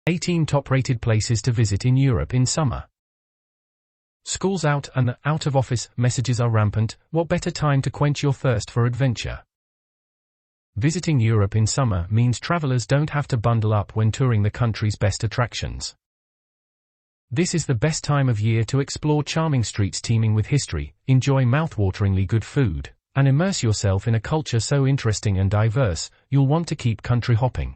18 top-rated places to visit in Europe in summer. School's out and the out-of-office messages are rampant. What better time to quench your thirst for adventure? Visiting Europe in summer means travelers don't have to bundle up when touring the country's best attractions. This is the best time of year to explore charming streets teeming with history, enjoy mouth-wateringly good food, and immerse yourself in a culture so interesting and diverse, you'll want to keep country hopping.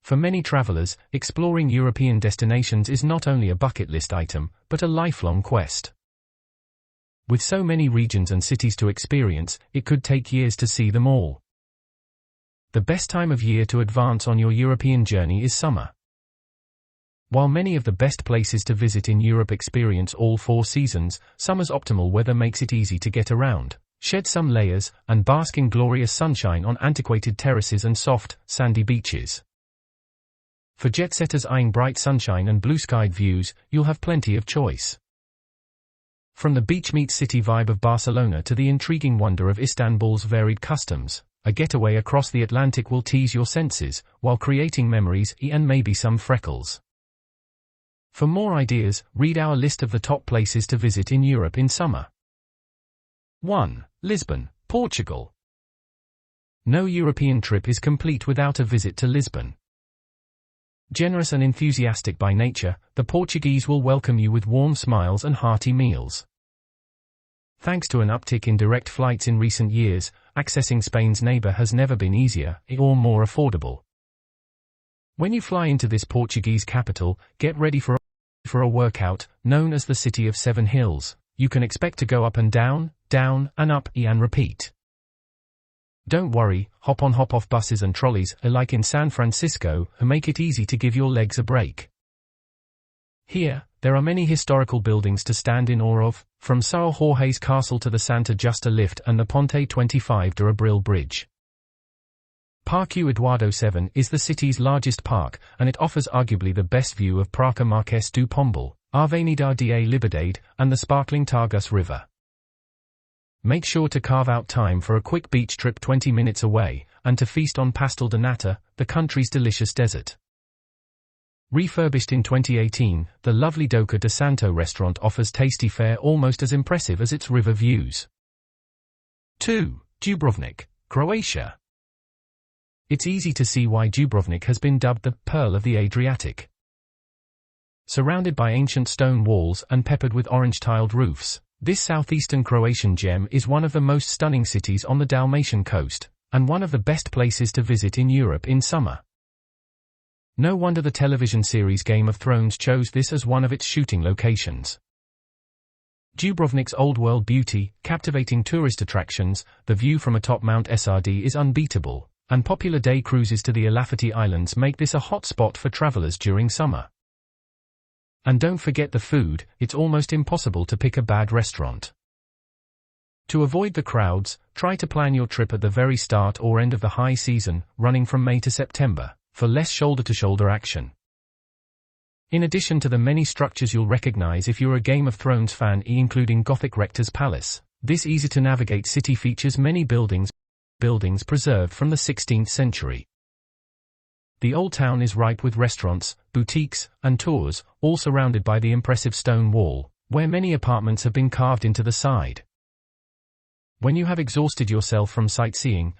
For many travelers, exploring European destinations is not only a bucket list item, but a lifelong quest. With so many regions and cities to experience, it could take years to see them all. The best time of year to advance on your European journey is summer. While many of the best places to visit in Europe experience all 4 seasons, summer's optimal weather makes it easy to get around, shed some layers, and bask in glorious sunshine on antiquated terraces and soft, sandy beaches. For jet-setters eyeing bright sunshine and blue-skied views, you'll have plenty of choice. From the beach-meets-city vibe of Barcelona to the intriguing wonder of Istanbul's varied customs, a getaway across the Atlantic will tease your senses, while creating memories and maybe some freckles. For more ideas, read our list of the top places to visit in Europe in summer. 1. Lisbon, Portugal. No European trip is complete without a visit to Lisbon. Generous and enthusiastic by nature, the Portuguese will welcome you with warm smiles and hearty meals. Thanks to an uptick in direct flights in recent years, accessing Spain's neighbor has never been easier or more affordable. When you fly into this Portuguese capital, get ready for a workout, known as the City of Seven Hills. You can expect to go up and down and up and repeat. Don't worry, hop-on hop-off buses and trolleys, like in San Francisco, make it easy to give your legs a break. Here, there are many historical buildings to stand in awe of, from São Jorge's Castle to the Santa Justa Lift and the Ponte 25 de Abril Bridge. Parque Eduardo VII is the city's largest park, and it offers arguably the best view of Praça Marquês do Pombal, Avenida da Liberdade, and the sparkling Tagus River. Make sure to carve out time for a quick beach trip 20 minutes away, and to feast on pastel de nata, the country's delicious dessert. Refurbished in 2018, the lovely Doca de Santo restaurant offers tasty fare almost as impressive as its river views. 2. Dubrovnik, Croatia. It's easy to see why Dubrovnik has been dubbed the Pearl of the Adriatic. Surrounded by ancient stone walls and peppered with orange-tiled roofs, this southeastern Croatian gem is one of the most stunning cities on the Dalmatian coast, and one of the best places to visit in Europe in summer. No wonder the television series Game of Thrones chose this as one of its shooting locations. Dubrovnik's old-world beauty, captivating tourist attractions, the view from atop Mount Srd is unbeatable, and popular day cruises to the Elafiti Islands make this a hot spot for travelers during summer. And don't forget the food, it's almost impossible to pick a bad restaurant. To avoid the crowds, try to plan your trip at the very start or end of the high season, running from May to September, for less shoulder-to-shoulder action. In addition to the many structures you'll recognize if you're a Game of Thrones fan, including Gothic Rector's Palace, this easy-to-navigate city features many buildings preserved from the 16th century. The old town is ripe with restaurants, boutiques, and tours, all surrounded by the impressive stone wall, where many apartments have been carved into the side. When you have exhausted yourself from sightseeing,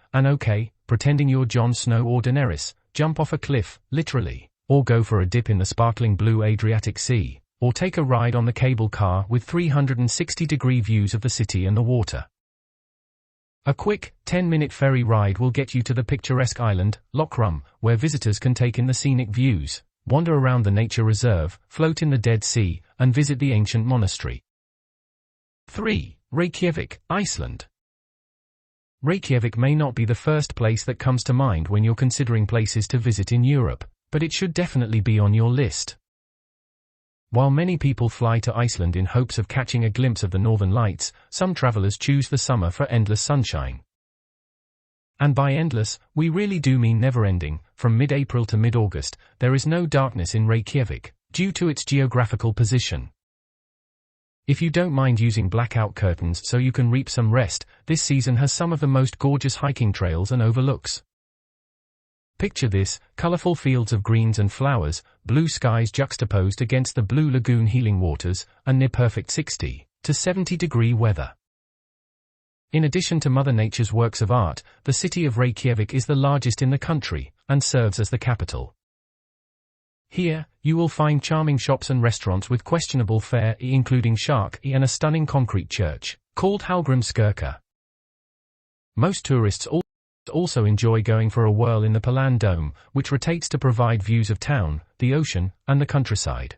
pretending you're Jon Snow or Daenerys, jump off a cliff, literally, or go for a dip in the sparkling blue Adriatic Sea, or take a ride on the cable car with 360-degree views of the city and the water. A quick, 10-minute ferry ride will get you to the picturesque island, Lokrum, where visitors can take in the scenic views, wander around the nature reserve, float in the Dead Sea, and visit the ancient monastery. 3. Reykjavik, Iceland. Reykjavik may not be the first place that comes to mind when you're considering places to visit in Europe, but it should definitely be on your list. While many people fly to Iceland in hopes of catching a glimpse of the northern lights, some travelers choose the summer for endless sunshine. And by endless, we really do mean never-ending. From mid-April to mid-August, there is no darkness in Reykjavik, due to its geographical position. If you don't mind using blackout curtains so you can reap some rest, this season has some of the most gorgeous hiking trails and overlooks. Picture this: colorful fields of greens and flowers, blue skies juxtaposed against the blue lagoon, healing waters, and near-perfect 60 to 70-degree weather. In addition to Mother Nature's works of art, the city of Reykjavik is the largest in the country, and serves as the capital. Here, you will find charming shops and restaurants with questionable fare, including Shark and a stunning concrete church, called Hallgrímskirkja. Most tourists also enjoy going for a whirl in the Palan Dome, which rotates to provide views of town, the ocean, and the countryside.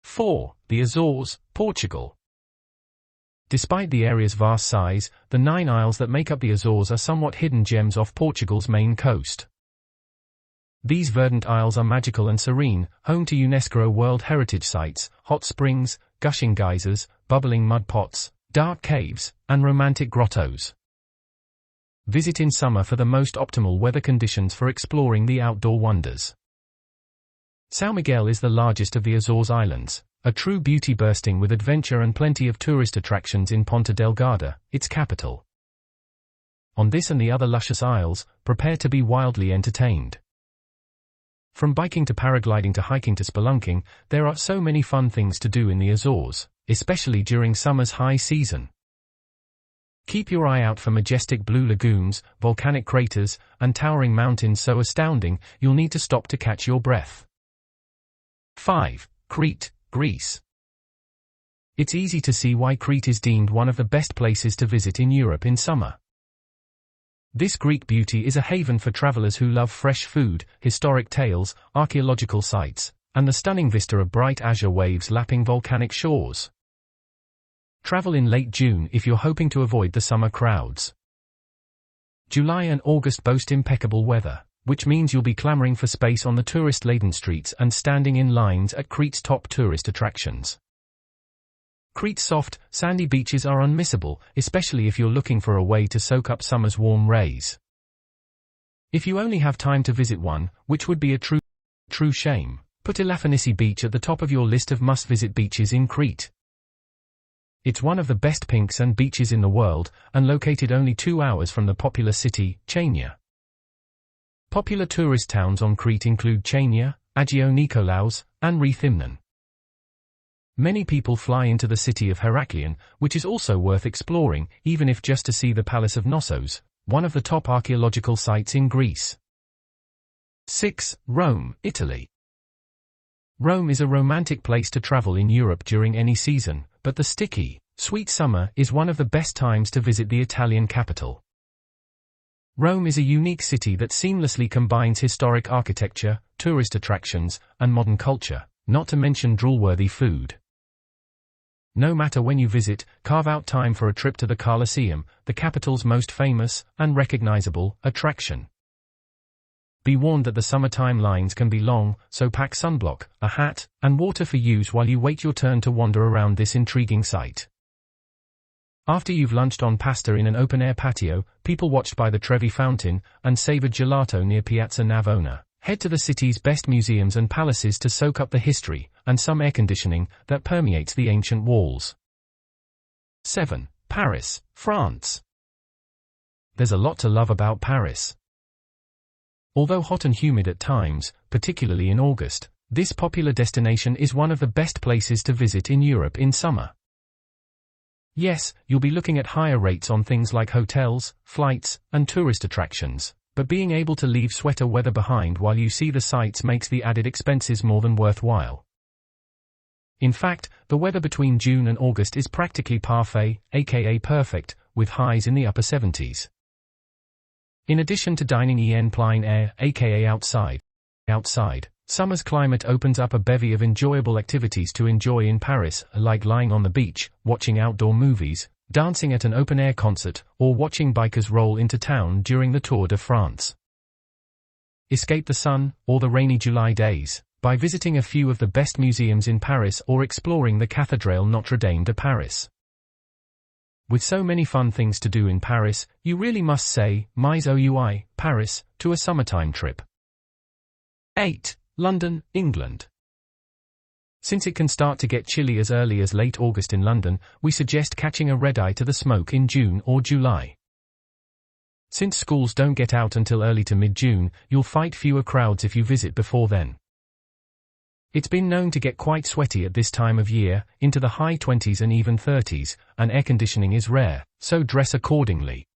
4. The Azores, Portugal. Despite the area's vast size, the 9 isles that make up the Azores are somewhat hidden gems off Portugal's main coast. These verdant isles are magical and serene, home to UNESCO World Heritage Sites, hot springs, gushing geysers, bubbling mud pots, dark caves, and romantic grottos. Visit in summer for the most optimal weather conditions for exploring the outdoor wonders. São Miguel is the largest of the Azores Islands, a true beauty bursting with adventure and plenty of tourist attractions in Ponta Delgada, its capital. On this and the other luscious isles, prepare to be wildly entertained. From biking to paragliding to hiking to spelunking, there are so many fun things to do in the Azores, especially during summer's high season. Keep your eye out for majestic blue lagoons, volcanic craters, and towering mountains so astounding, you'll need to stop to catch your breath. 5. Crete, Greece. It's easy to see why Crete is deemed one of the best places to visit in Europe in summer. This Greek beauty is a haven for travelers who love fresh food, historic tales, archaeological sites, and the stunning vista of bright azure waves lapping volcanic shores. Travel in late June if you're hoping to avoid the summer crowds. July and August boast impeccable weather, which means you'll be clamoring for space on the tourist-laden streets and standing in lines at Crete's top tourist attractions. Crete's soft, sandy beaches are unmissable, especially if you're looking for a way to soak up summer's warm rays. If you only have time to visit one, which would be a true shame, put Elafonisi Beach at the top of your list of must-visit beaches in Crete. It's one of the best pink sand beaches in the world, and located only 2 hours from the popular city, Chania. Popular tourist towns on Crete include Chania, Agio Nikolaos, and Rethymnon. Many people fly into the city of Heraklion, which is also worth exploring, even if just to see the Palace of Knossos, one of the top archaeological sites in Greece. 6. Rome, Italy. Rome is a romantic place to travel in Europe during any season, but the sticky, sweet summer is one of the best times to visit the Italian capital. Rome is a unique city that seamlessly combines historic architecture, tourist attractions, and modern culture, not to mention drool-worthy food. No matter when you visit, carve out time for a trip to the Colosseum, the capital's most famous and recognizable attraction. Be warned that the summertime lines can be long, so pack sunblock, a hat, and water for use while you wait your turn to wander around this intriguing site. After you've lunched on pasta in an open-air patio, people watched by the Trevi Fountain, and savored gelato near Piazza Navona, head to the city's best museums and palaces to soak up the history, and some air conditioning, that permeates the ancient walls. 7. Paris, France. There's a lot to love about Paris. Although hot and humid at times, particularly in August, this popular destination is one of the best places to visit in Europe in summer. Yes, you'll be looking at higher rates on things like hotels, flights, and tourist attractions, but being able to leave sweater weather behind while you see the sights makes the added expenses more than worthwhile. In fact, the weather between June and August is practically parfait, aka perfect, with highs in the upper 70s. In addition to dining en plein air, aka outside, summer's climate opens up a bevy of enjoyable activities to enjoy in Paris, like lying on the beach, watching outdoor movies, dancing at an open-air concert, or watching bikers roll into town during the Tour de France. Escape the sun, or the rainy July days, by visiting a few of the best museums in Paris or exploring the Cathédrale Notre-Dame de Paris. With so many fun things to do in Paris, you really must say, mais oui, Paris, to a summertime trip. 8. London, England. Since it can start to get chilly as early as late August in London, we suggest catching a red-eye to the smoke in June or July. Since schools don't get out until early to mid-June, you'll fight fewer crowds if you visit before then. It's been known to get quite sweaty at this time of year, into the high 20s and even 30s, and air conditioning is rare, so dress accordingly.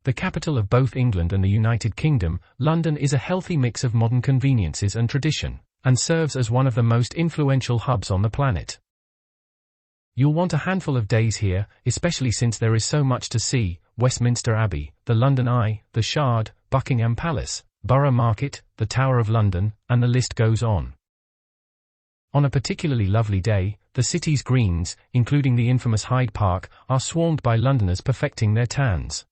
The capital of both England and the United Kingdom, London is a healthy mix of modern conveniences and tradition, and serves as one of the most influential hubs on the planet. You'll want a handful of days here, especially since there is so much to see: Westminster Abbey, the London Eye, the Shard, Buckingham Palace, Borough Market, the Tower of London, and the list goes on. On a particularly lovely day, the city's greens, including the infamous Hyde Park, are swarmed by Londoners perfecting their tans.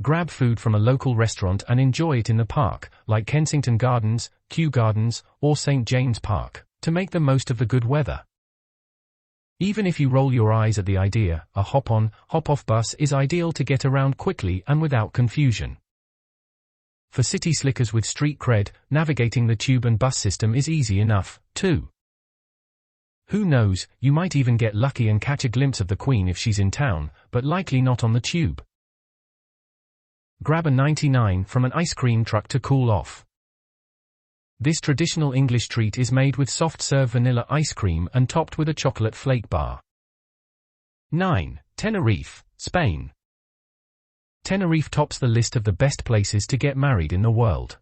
Grab food from a local restaurant and enjoy it in the park, like Kensington Gardens, Kew Gardens, or St. James Park, to make the most of the good weather. Even if you roll your eyes at the idea, a hop-on, hop-off bus is ideal to get around quickly and without confusion. For city slickers with street cred, navigating the tube and bus system is easy enough, too. Who knows, you might even get lucky and catch a glimpse of the Queen if she's in town, but likely not on the tube. Grab a 99 from an ice cream truck to cool off. This traditional English treat is made with soft-serve vanilla ice cream and topped with a chocolate flake bar. 9. Tenerife, Spain. Tenerife tops the list of the best places to get married in the world.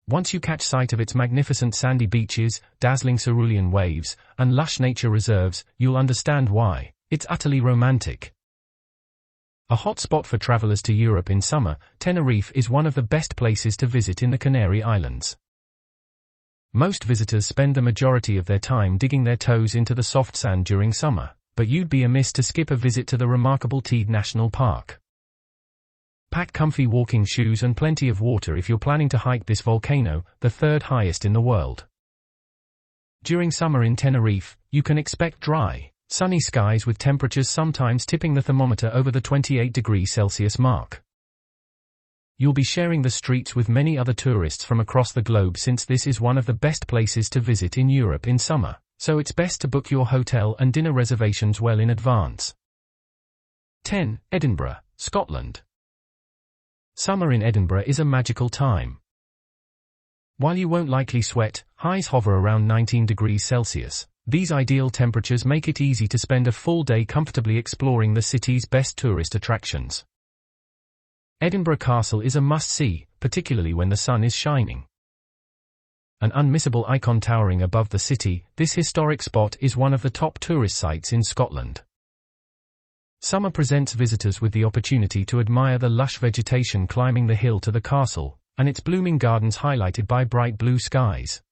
Once you catch sight of its magnificent sandy beaches, dazzling cerulean waves, and lush nature reserves, you'll understand why. It's utterly romantic. A hot spot for travelers to Europe in summer, Tenerife is one of the best places to visit in the Canary Islands. Most visitors spend the majority of their time digging their toes into the soft sand during summer, but you'd be amiss to skip a visit to the remarkable Teide National Park. Pack comfy walking shoes and plenty of water if you're planning to hike this volcano, the third highest in the world. During summer in Tenerife, you can expect dry, sunny skies with temperatures sometimes tipping the thermometer over the 28°C mark. You'll be sharing the streets with many other tourists from across the globe, since this is one of the best places to visit in Europe in summer, so it's best to book your hotel and dinner reservations well in advance. 10. Edinburgh, Scotland. Summer in Edinburgh is a magical time. While you won't likely sweat, highs hover around 19°C. These ideal temperatures make it easy to spend a full day comfortably exploring the city's best tourist attractions. Edinburgh Castle is a must-see, particularly when the sun is shining. An unmissable icon towering above the city, this historic spot is one of the top tourist sites in Scotland. Summer presents visitors with the opportunity to admire the lush vegetation climbing the hill to the castle, and its blooming gardens highlighted by bright blue skies.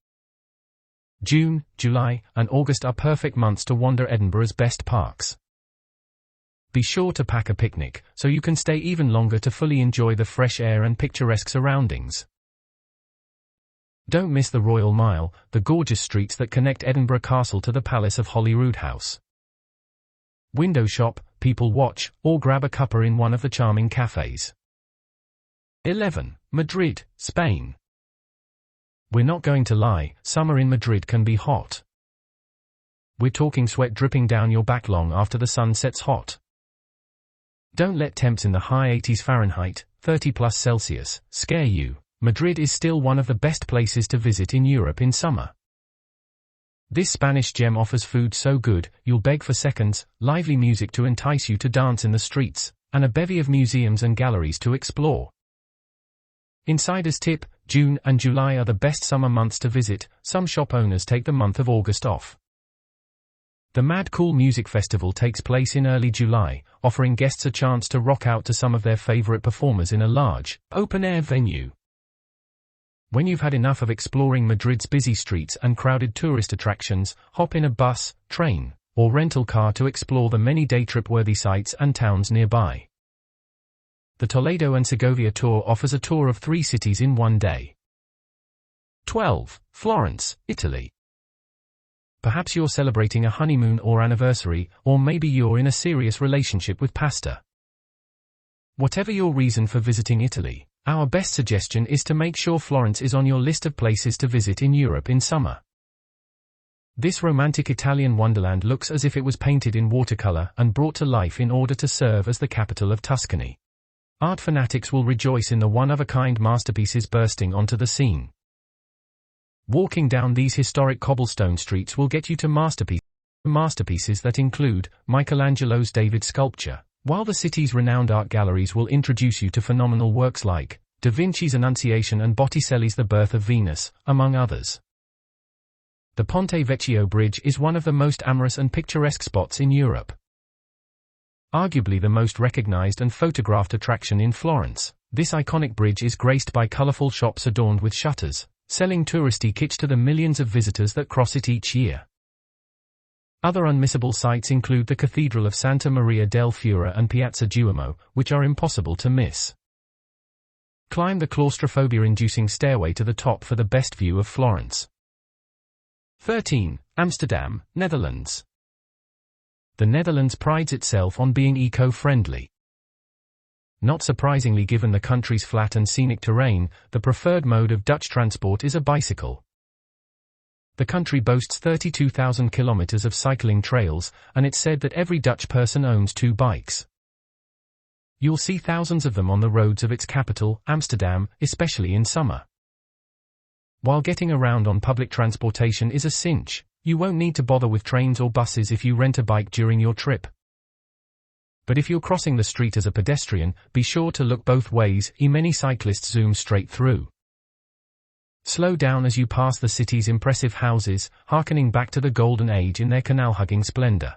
June, July, and August are perfect months to wander Edinburgh's best parks. Be sure to pack a picnic, so you can stay even longer to fully enjoy the fresh air and picturesque surroundings. Don't miss the Royal Mile, the gorgeous streets that connect Edinburgh Castle to the Palace of Holyrood House. Window shop, people watch, or grab a cuppa in one of the charming cafes. 11. Madrid, Spain. We're not going to lie, summer in Madrid can be hot. We're talking sweat dripping down your back long after the sun sets hot. Don't let temps in the high 80s Fahrenheit, 30°C, scare you. Madrid is still one of the best places to visit in Europe in summer. This Spanish gem offers food so good, you'll beg for seconds, lively music to entice you to dance in the streets, and a bevy of museums and galleries to explore. Insider's tip: June and July are the best summer months to visit. Some shop owners take the month of August off. The Mad Cool Music Festival takes place in early July, offering guests a chance to rock out to some of their favorite performers in a large, open-air venue. When you've had enough of exploring Madrid's busy streets and crowded tourist attractions, hop in a bus, train, or rental car to explore the many day trip-worthy sites and towns nearby. The Toledo and Segovia tour offers a tour of 3 cities in one day. 12. Florence, Italy. Perhaps you're celebrating a honeymoon or anniversary, or maybe you're in a serious relationship with pasta. Whatever your reason for visiting Italy, our best suggestion is to make sure Florence is on your list of places to visit in Europe in summer. This romantic Italian wonderland looks as if it was painted in watercolor and brought to life in order to serve as the capital of Tuscany. Art fanatics will rejoice in the one-of-a-kind masterpieces bursting onto the scene. Walking down these historic cobblestone streets will get you to masterpieces that include Michelangelo's David sculpture, while the city's renowned art galleries will introduce you to phenomenal works like Da Vinci's Annunciation and Botticelli's The Birth of Venus, among others. The Ponte Vecchio Bridge is one of the most amorous and picturesque spots in Europe. Arguably the most recognized and photographed attraction in Florence, this iconic bridge is graced by colorful shops adorned with shutters, selling touristy kitsch to the millions of visitors that cross it each year. Other unmissable sights include the Cathedral of Santa Maria del Fiore and Piazza Duomo, which are impossible to miss. Climb the claustrophobia-inducing stairway to the top for the best view of Florence. 13. Amsterdam, Netherlands. The Netherlands prides itself on being eco-friendly. Not surprisingly, given the country's flat and scenic terrain, the preferred mode of Dutch transport is a bicycle. The country boasts 32,000 kilometers of cycling trails, and it's said that every Dutch person owns 2 bikes. You'll see thousands of them on the roads of its capital, Amsterdam, especially in summer. While getting around on public transportation is a cinch, you won't need to bother with trains or buses if you rent a bike during your trip. But if you're crossing the street as a pedestrian, be sure to look both ways, many cyclists zoom straight through. Slow down as you pass the city's impressive houses, harkening back to the Golden Age in their canal-hugging splendor.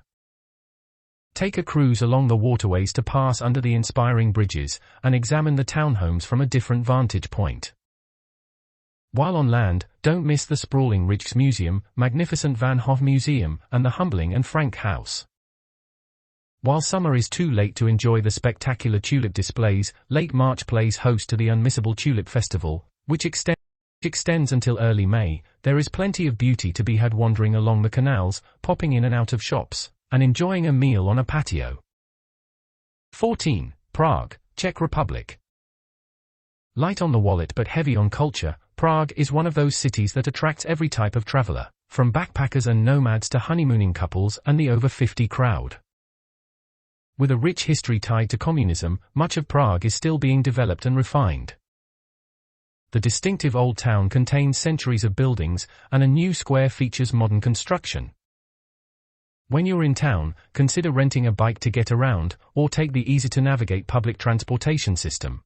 Take a cruise along the waterways to pass under the inspiring bridges, and examine the townhomes from a different vantage point. While on land, don't miss the sprawling Rijksmuseum, magnificent Van Gogh Museum, and the humbling Anne Frank House. While summer is too late to enjoy the spectacular tulip displays, late March plays host to the unmissable Tulip Festival, which extends until early May. There is plenty of beauty to be had wandering along the canals, popping in and out of shops, and enjoying a meal on a patio. 14. Prague, Czech Republic. Light on the wallet but heavy on culture, Prague is one of those cities that attracts every type of traveler, from backpackers and nomads to honeymooning couples and the over 50 crowd. With a rich history tied to communism, much of Prague is still being developed and refined. The distinctive old town contains centuries of buildings, and a new square features modern construction. When you're in town, consider renting a bike to get around, or take the easy-to-navigate public transportation system.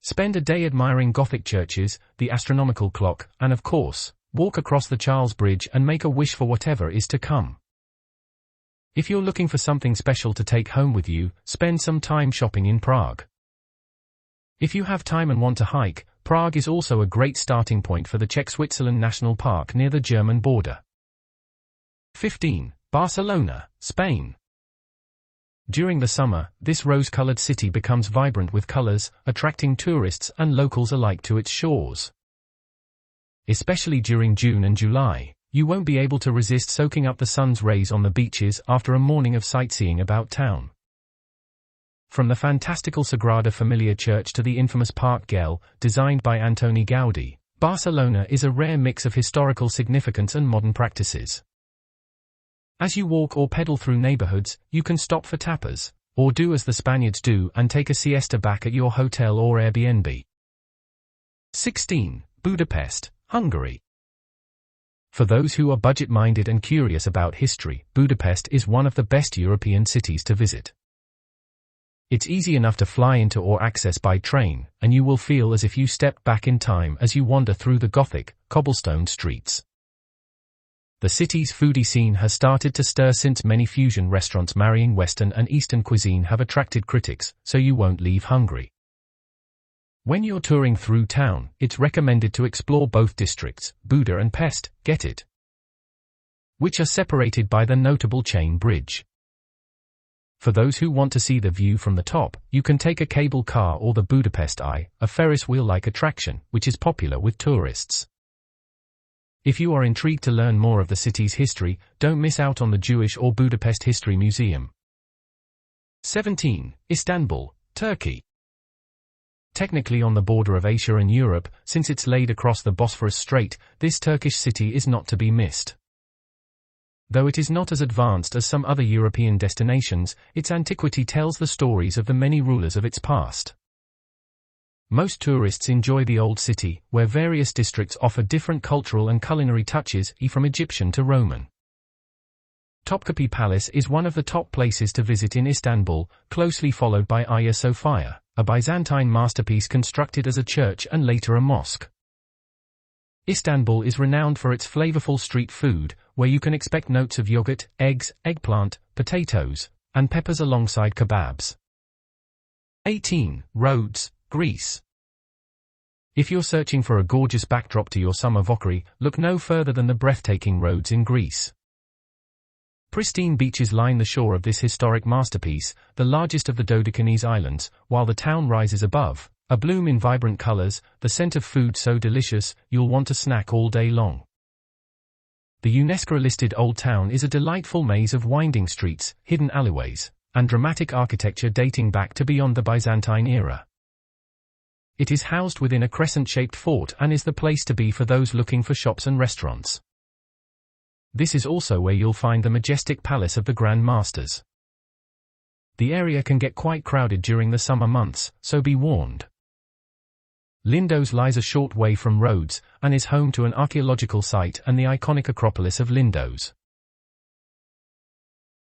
Spend a day admiring Gothic churches, the astronomical clock, and of course, walk across the Charles Bridge and make a wish for whatever is to come. If you're looking for something special to take home with you, spend some time shopping in Prague. If you have time and want to hike, Prague is also a great starting point for the Czech-Switzerland National Park near the German border. 15. Barcelona, Spain. During the summer, this rose-colored city becomes vibrant with colors, attracting tourists and locals alike to its shores. Especially during June and July, you won't be able to resist soaking up the sun's rays on the beaches after a morning of sightseeing about town. From the fantastical Sagrada Familia Church to the infamous Parc Güell, designed by Antoni Gaudi, Barcelona is a rare mix of historical significance and modern practices. As you walk or pedal through neighborhoods, you can stop for tapas, or do as the Spaniards do and take a siesta back at your hotel or Airbnb. 16. Budapest, Hungary. For those who are budget-minded and curious about history, Budapest is one of the best European cities to visit. It's easy enough to fly into or access by train, and you will feel as if you stepped back in time as you wander through the Gothic, cobblestone streets. The city's foodie scene has started to stir since many fusion restaurants marrying Western and Eastern cuisine have attracted critics, so you won't leave hungry. When you're touring through town, it's recommended to explore both districts, Buda and Pest, which are separated by the notable chain bridge. For those who want to see the view from the top, you can take a cable car or the Budapest Eye, a Ferris wheel-like attraction, which is popular with tourists. If you are intrigued to learn more of the city's history, don't miss out on the Jewish or Budapest History Museum. 17. Istanbul, Turkey. Technically on the border of Asia and Europe, since it's laid across the Bosphorus Strait, this Turkish city is not to be missed. Though it is not as advanced as some other European destinations, its antiquity tells the stories of the many rulers of its past. Most tourists enjoy the old city, where various districts offer different cultural and culinary touches, from Egyptian to Roman. Topkapi Palace is one of the top places to visit in Istanbul, closely followed by Hagia Sophia, a Byzantine masterpiece constructed as a church and later a mosque. Istanbul is renowned for its flavorful street food, where you can expect notes of yogurt, eggs, eggplant, potatoes, and peppers alongside kebabs. 18. Rhodes, Greece. If you're searching for a gorgeous backdrop to your summer vacation, look no further than the breathtaking Rhodes in Greece. Pristine beaches line the shore of this historic masterpiece, the largest of the Dodecanese islands, while the town rises above, abloom in vibrant colors, the scent of food so delicious, you'll want to snack all day long. The UNESCO-listed Old Town is a delightful maze of winding streets, hidden alleyways, and dramatic architecture dating back to beyond the Byzantine era. It is housed within a crescent-shaped fort and is the place to be for those looking for shops and restaurants. This is also where you'll find the majestic Palace of the Grand Masters. The area can get quite crowded during the summer months, so be warned. Lindos lies a short way from Rhodes, and is home to an archaeological site and the iconic Acropolis of Lindos.